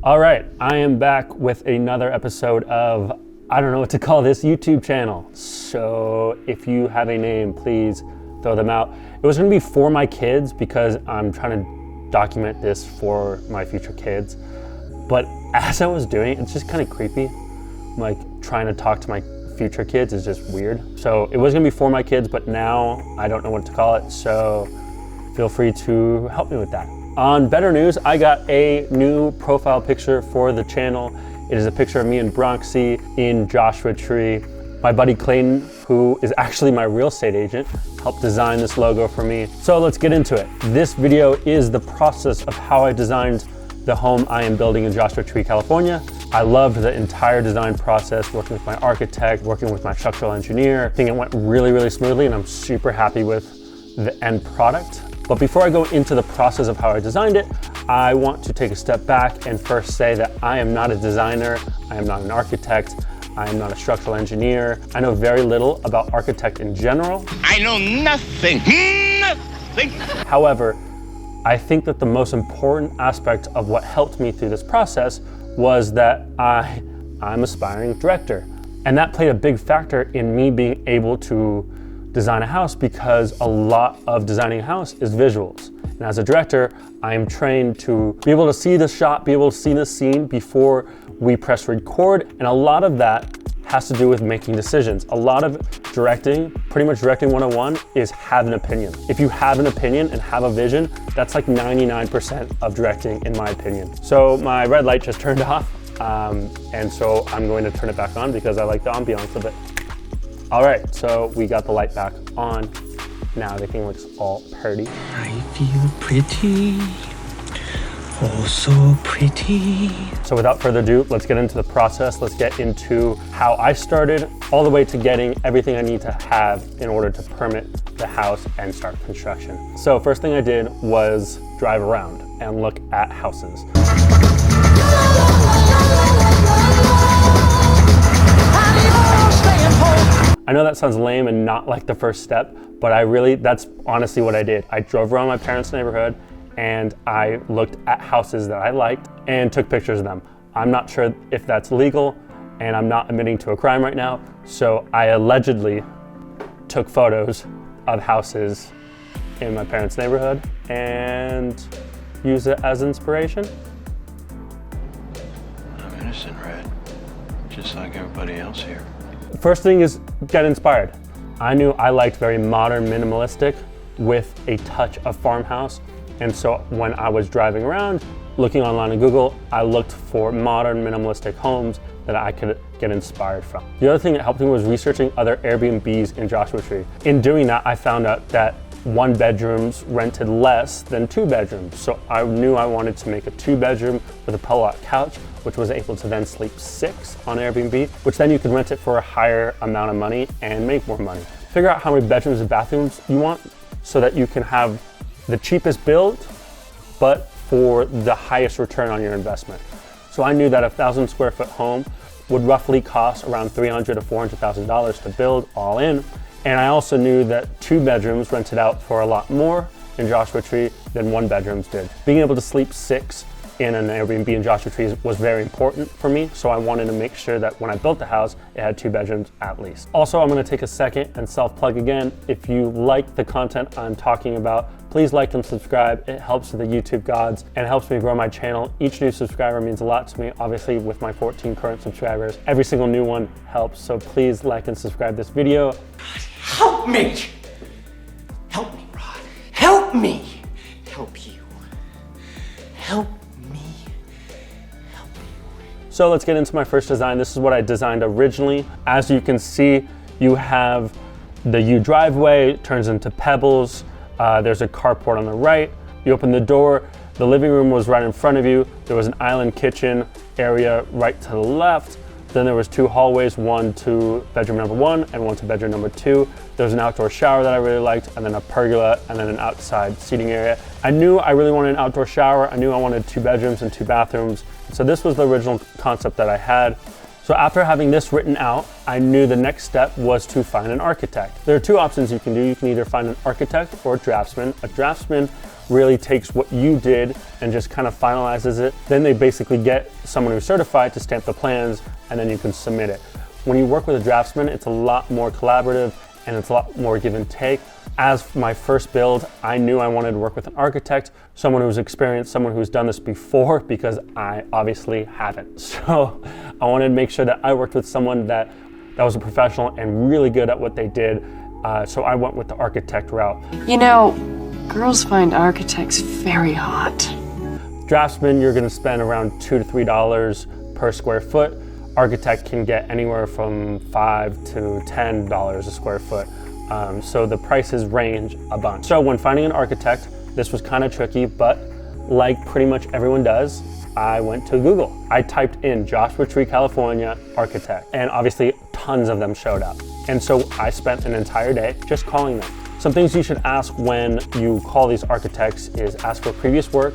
All right, I am back with another episode of, I don't know what to call this YouTube channel. So if you have a name, please throw them out. It was gonna be for my kids because I'm trying to document this for my future kids. But as I was doing it, it's just kind of creepy. Like trying to talk to my future kids is just weird. So it was gonna be for my kids, but now I don't know what to call it. So feel free to help me with that. On better news, I got a new profile picture for the channel. It is a picture of me and Bronxy in Joshua Tree. My buddy Clayton, who is actually my real estate agent, helped design this logo for me. So let's get into it. This video is the process of how I designed the home I am building in Joshua Tree, California. I loved the entire design process, working with my architect, working with my structural engineer. I think it went really, really smoothly and I'm super happy with the end product. But before I go into the process of how I designed it, I want to take a step back and first say that I am not a designer, I am not an architect, I am not a structural engineer. I know very little about architect in general. I know nothing. However, I think that the most important aspect of what helped me through this process was that I'm an aspiring director. And that played a big factor in me being able to design a house because a lot of designing a house is visuals. And as a director, I am trained to be able to see the shot, be able to see the scene before we press record. And a lot of that has to do with making decisions. A lot of directing, pretty much directing 101 is have an opinion. If you have an opinion and have a vision, that's like 99% of directing in my opinion. So my red light just turned off. And so I'm going to turn it back on because I like the ambiance of it. All right, so we got the light back on. Now everything looks all pretty. I feel pretty, oh so pretty. So without further ado, let's get into the process. Let's get into how I started all the way to getting everything I need to have in order to permit the house and start construction. So first thing I did was drive around and look at houses. I know that sounds lame and not like the first step, but that's honestly what I did. I drove around my parents' neighborhood and I looked at houses that I liked and took pictures of them. I'm not sure if that's legal and I'm not admitting to a crime right now, so I allegedly took photos of houses in my parents' neighborhood and used it as inspiration. I'm innocent, Red, just like everybody else here. First thing is get inspired. I knew I liked very modern, minimalistic with a touch of farmhouse. And so when I was driving around, looking online on Google, I looked for modern, minimalistic homes that I could get inspired from. The other thing that helped me was researching other Airbnbs in Joshua Tree. In doing that, I found out that 1 bedrooms rented less than 2 bedrooms. So I knew I wanted to make a 2-bedroom with a pull-out couch, which was able to then sleep 6 on Airbnb, which then you could rent it for a higher amount of money and make more money. Figure out how many bedrooms and bathrooms you want so that you can have the cheapest build, but for the highest return on your investment. So I knew that a 1,000 square foot home would roughly cost around $300,000 to $400,000 to build all in. And I also knew that 2 bedrooms rented out for a lot more in Joshua Tree than 1 bedrooms did. Being able to sleep 6 in an Airbnb in Joshua Tree was very important for me, so I wanted to make sure that when I built the house, it had 2 bedrooms at least. Also, I'm gonna take a second and self-plug again. If you like the content I'm talking about, please like and subscribe. It helps the YouTube gods and helps me grow my channel. Each new subscriber means a lot to me. Obviously, with my 14 current subscribers, every single new one helps. So please like and subscribe this video. Help me! Help me, Rod. Help me! Help you. Help me. Help you. So let's get into my first design. This is what I designed originally. As you can see, you have the U driveway, it turns into pebbles. There's a carport on the right. You open the door, the living room was right in front of you. There was an island kitchen area right to the left. Then there was 2 hallways, one to bedroom number 1 and one to bedroom number 2. There was an outdoor shower that I really liked, and then a pergola, and then an outside seating area. I knew I really wanted an outdoor shower. I knew I wanted 2 bedrooms and 2 bathrooms. So this was the original concept that I had. So after having this written out, I knew the next step was to find an architect. There are 2 options you can do. You can either find an architect or a draftsman. A draftsman really takes what you did and just kind of finalizes it. Then they basically get someone who's certified to stamp the plans, and then you can submit it. When you work with a draftsman, it's a lot more collaborative and it's a lot more give and take. As my first build, I knew I wanted to work with an architect, someone who's experienced, someone who's done this before, because I obviously haven't. So I wanted to make sure that I worked with someone that was a professional and really good at what they did. So I went with the architect route. You know, girls find architects very hot. Draftsman, you're gonna spend around $2 to $3 per square foot. Architect can get anywhere from $5 to $10 a square foot. So the prices range a bunch. So when finding an architect, this was kind of tricky, but like pretty much everyone does, I went to Google. I typed in Joshua Tree, California architect, and obviously tons of them showed up. And so I spent an entire day just calling them. Some things you should ask when you call these architects is ask for previous work,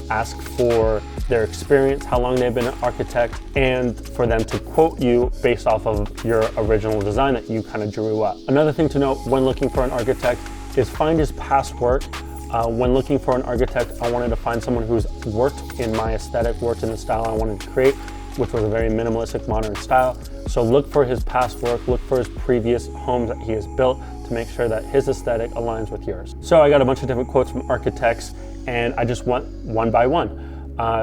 ask for their experience, how long they've been an architect, and for them to quote you based off of your original design that you kind of drew up. Another thing to note when looking for an architect is find his past work. When looking for an architect, I wanted to find someone who's worked in my aesthetic, worked in the style I wanted to create, which was a very minimalistic, modern style. So look for his past work, look for his previous homes that he has built to make sure that his aesthetic aligns with yours. So I got a bunch of different quotes from architects, and I just went one by one.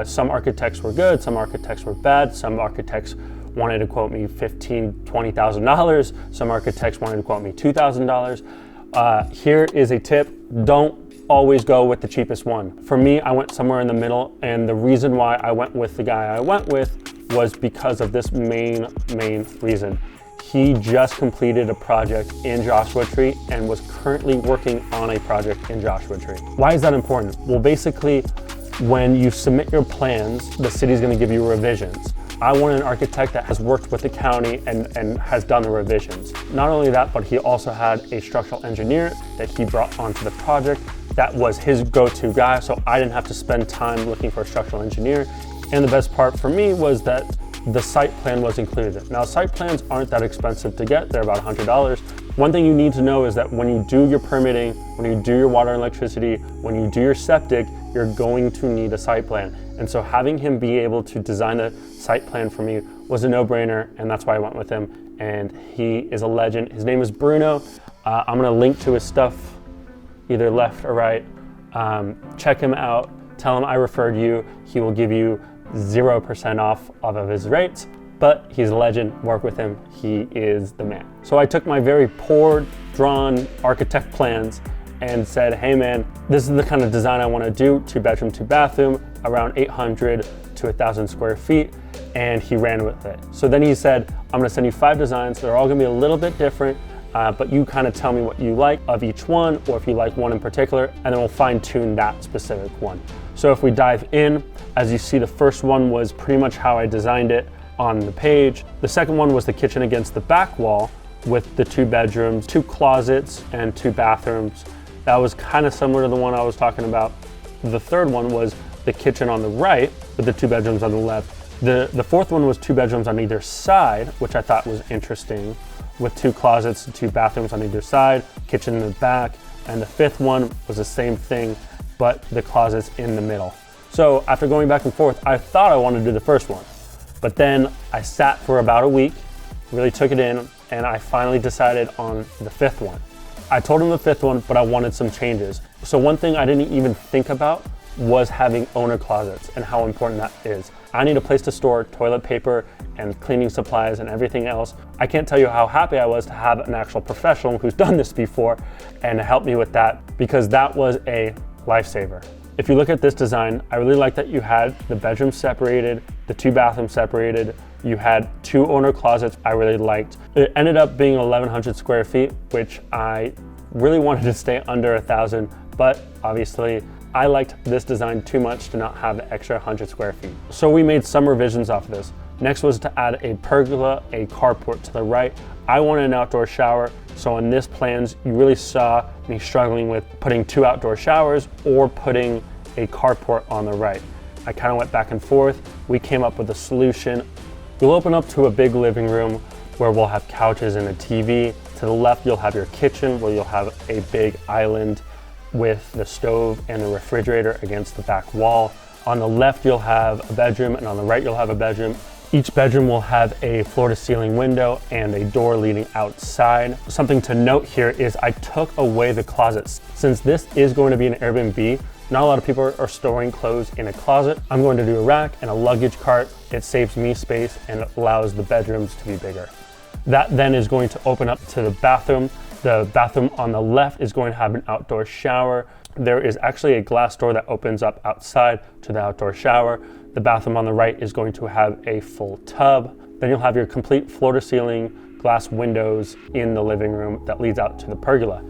Some architects were good, some architects were bad, some architects wanted to quote me $15,000, $20,000, some architects wanted to quote me $2,000. Here is a tip: don't always go with the cheapest one. For me, I went somewhere in the middle, and the reason why I went with the guy I went with was because of this main reason. He just completed a project in Joshua Tree and was currently working on a project in Joshua Tree. Why is that important? Well, basically, when you submit your plans, the city's gonna give you revisions. I want an architect that has worked with the county and has done the revisions. Not only that, but he also had a structural engineer that he brought onto the project that was his go-to guy, so I didn't have to spend time looking for a structural engineer. And the best part for me was that the site plan was included. Now, site plans aren't that expensive to get, they're about $100. One thing you need to know is that when you do your permitting, when you do your water and electricity, when you do your septic, you're going to need a site plan. And so having him be able to design a site plan for me was a no-brainer, and that's why I went with him. And he is a legend. His name is Bruno. I'm gonna link to his stuff either left or right. Check him out, tell him I referred you. He will give you 0% off of his rates, but he's a legend. Work with him, he is the man. So I took my very poor drawn architect plans and said, hey man, this is the kind of design I want to do, 2-bedroom, 2-bathroom, around 800 to 1,000 square feet, and he ran with it. So then he said, I'm gonna send you 5 designs, they're all gonna be a little bit different, but you kind of tell me what you like of each one, or if you like one in particular, and then we'll fine tune that specific one. So if we dive in, as you see, the first one was pretty much how I designed it on the page. The second one was the kitchen against the back wall with the 2 bedrooms, 2 closets, and 2 bathrooms. That was kind of similar to the one I was talking about. The third one was the kitchen on the right with the 2 bedrooms on the left. The fourth one was 2 bedrooms on either side, which I thought was interesting, with 2 closets and 2 bathrooms on either side, kitchen in the back. And the fifth one was the same thing, but the closets in the middle. So after going back and forth, I thought I wanted to do the first one, but then I sat for about a week, really took it in, and I finally decided on the fifth one. I told him the fifth one, but I wanted some changes. So one thing I didn't even think about was having owner closets and how important that is. I need a place to store toilet paper and cleaning supplies and everything else. I can't tell you how happy I was to have an actual professional who's done this before and help me with that, because that was a lifesaver. If you look at this design, I really like that you had the bedrooms separated, the 2 bathrooms separated, you had 2 owner closets I really liked. It ended up being 1,100 square feet, which I really wanted to stay under 1,000, but obviously I liked this design too much to not have the extra 100 square feet. So we made some revisions off of this. Next was to add a pergola, a carport to the right. I wanted an outdoor shower, so on this plans, you really saw me struggling with putting 2 outdoor showers or putting a carport on the right. I kind of went back and forth. We came up with a solution. You'll open up to a big living room where we'll have couches and a TV. To the left, you'll have your kitchen where you'll have a big island with the stove and the refrigerator against the back wall. On the left, you'll have a bedroom, and on the right, you'll have a bedroom. Each bedroom will have a floor-to-ceiling window and a door leading outside. Something to note here is I took away the closets. Since this is going to be an Airbnb, not a lot of people are storing clothes in a closet. I'm going to do a rack and a luggage cart. It saves me space and it allows the bedrooms to be bigger. That then is going to open up to the bathroom. The bathroom on the left is going to have an outdoor shower. There is actually a glass door that opens up outside to the outdoor shower. The bathroom on the right is going to have a full tub. Then you'll have your complete floor-to-ceiling glass windows in the living room that leads out to the pergola.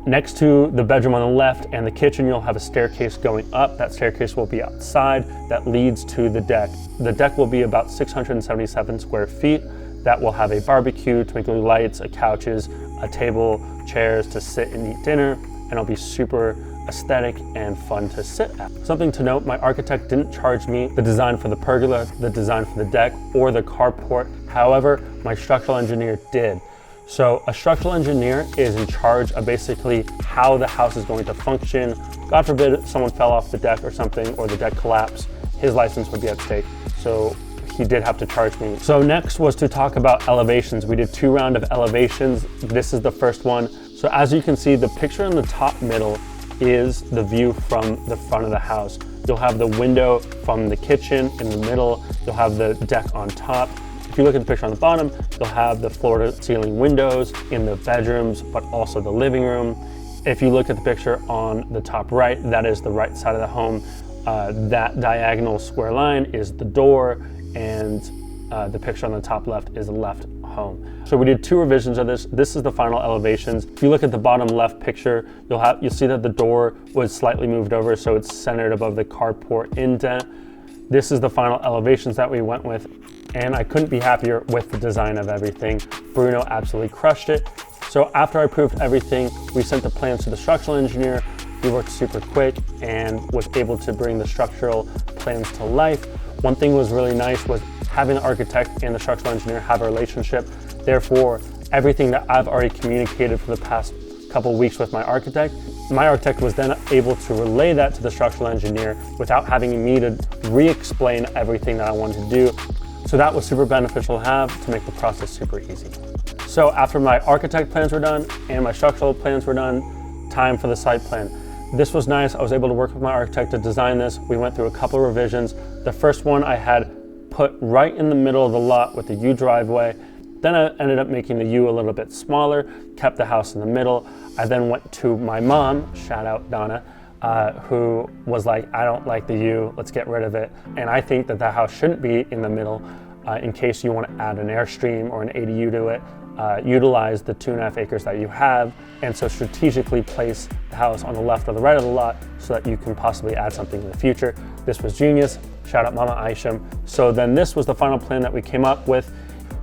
Next to the bedroom on the left and the kitchen, you'll have a staircase going up. That staircase will be outside. That leads to the deck. The deck will be about 677 square feet. That will have a barbecue, twinkly lights, couches, a table, chairs to sit and eat dinner, and it'll be super aesthetic and fun to sit at. Something to note, my architect didn't charge me the design for the pergola, the design for the deck, or the carport. However, my structural engineer did. So a structural engineer is in charge of basically how the house is going to function. God forbid someone fell off the deck or something, or the deck collapsed, his license would be at stake. So he did have to charge me. So next was to talk about elevations. We did 2 rounds of elevations. This is the first one. So as you can see, the picture in the top middle is the view from the front of the house. You'll have the window from the kitchen in the middle. You'll have the deck on top. If you look at the picture on the bottom, you'll have the floor-to-ceiling windows in the bedrooms, but also the living room. If you look at the picture on the top right, that is the right side of the home. That diagonal square line is the door, and the picture on the top left is the left home. So we did 2 revisions of this. This is the final elevations. If you look at the bottom left picture, you'll see that the door was slightly moved over, so it's centered above the carport indent. This is the final elevations that we went with, and I couldn't be happier with the design of everything. Bruno absolutely crushed it. So after I approved everything, we sent the plans to the structural engineer. He worked super quick and was able to bring the structural plans to life. One thing was really nice was having the architect and the structural engineer have a relationship. Therefore, everything that I've already communicated for the past couple weeks with my architect was then able to relay that to the structural engineer without having me to re-explain everything that I wanted to do. So that was super beneficial to have to make the process super easy. So after my architect plans were done and my structural plans were done, time for the site plan. This was nice. I was able to work with my architect to design this. We went through a couple of revisions. The first one I had put right in the middle of the lot with the U driveway. Then I ended up making the U a little bit smaller, kept the house in the middle. I then went to my mom, shout out Donna, who was like, I don't like the U, let's get rid of it. And I think that that house shouldn't be in the middle in case you want to add an Airstream or an ADU to it. Utilize the 2.5 acres that you have, and so strategically place the house on the left or the right of the lot so that you can possibly add something in the future. This was genius. Shout out Mama Aisham. So then this was the final plan that we came up with.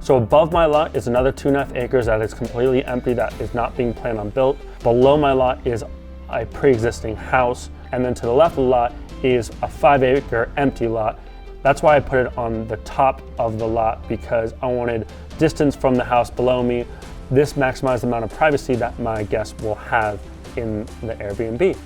So above my lot is another 2.5 acres that is completely empty, that is not being planned on built. Below my lot is a pre-existing house, and then to the left of the lot is a 5-acre empty lot. That's why I put it on the top of the lot, because I wanted distance from the house below me. This maximized the amount of privacy that my guests will have in the Airbnb.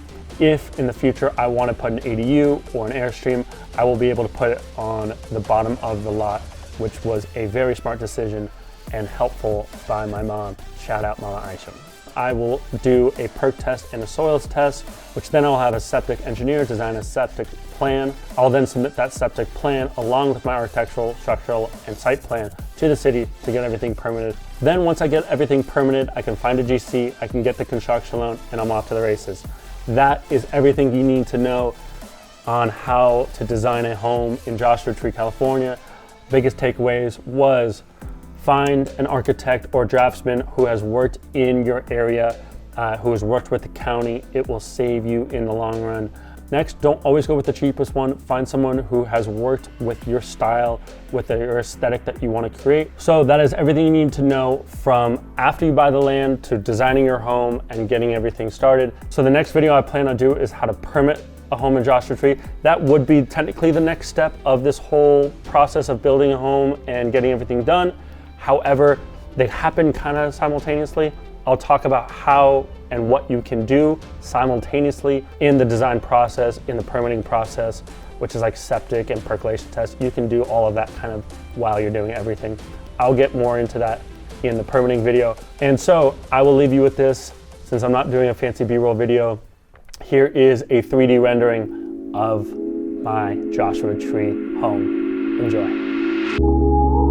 If in the future I want to put an ADU or an Airstream, I will be able to put it on the bottom of the lot, which was a very smart decision and helpful by my mom. Shout out Mama Aisha. I will do a perk test and a soils test, which then I'll have a septic engineer design a septic plan. I'll then submit that septic plan along with my architectural, structural, and site plan to the city to get everything permitted. Then once I get everything permitted, I can find a GC, I can get the construction loan, and I'm off to the races. That is everything you need to know on how to design a home in Joshua Tree, California. Biggest takeaways was find an architect or draftsman who has worked in your area, who has worked with the county. It will save you in the long run. Next, don't always go with the cheapest one. Find someone who has worked with your style, with your aesthetic that you want to create. So that is everything you need to know from after you buy the land to designing your home and getting everything started. So the next video I plan on do is how to permit a home in Joshua Tree. That would be technically the next step of this whole process of building a home and getting everything done. However, they happen kind of simultaneously. I'll talk about how and what you can do simultaneously in the design process, in the permitting process, which is like septic and percolation tests. You can do all of that kind of while you're doing everything. I'll get more into that in the permitting video. And so I will leave you with this, since I'm not doing a fancy B-roll video. Here is a 3D rendering of my Joshua Tree home. Enjoy.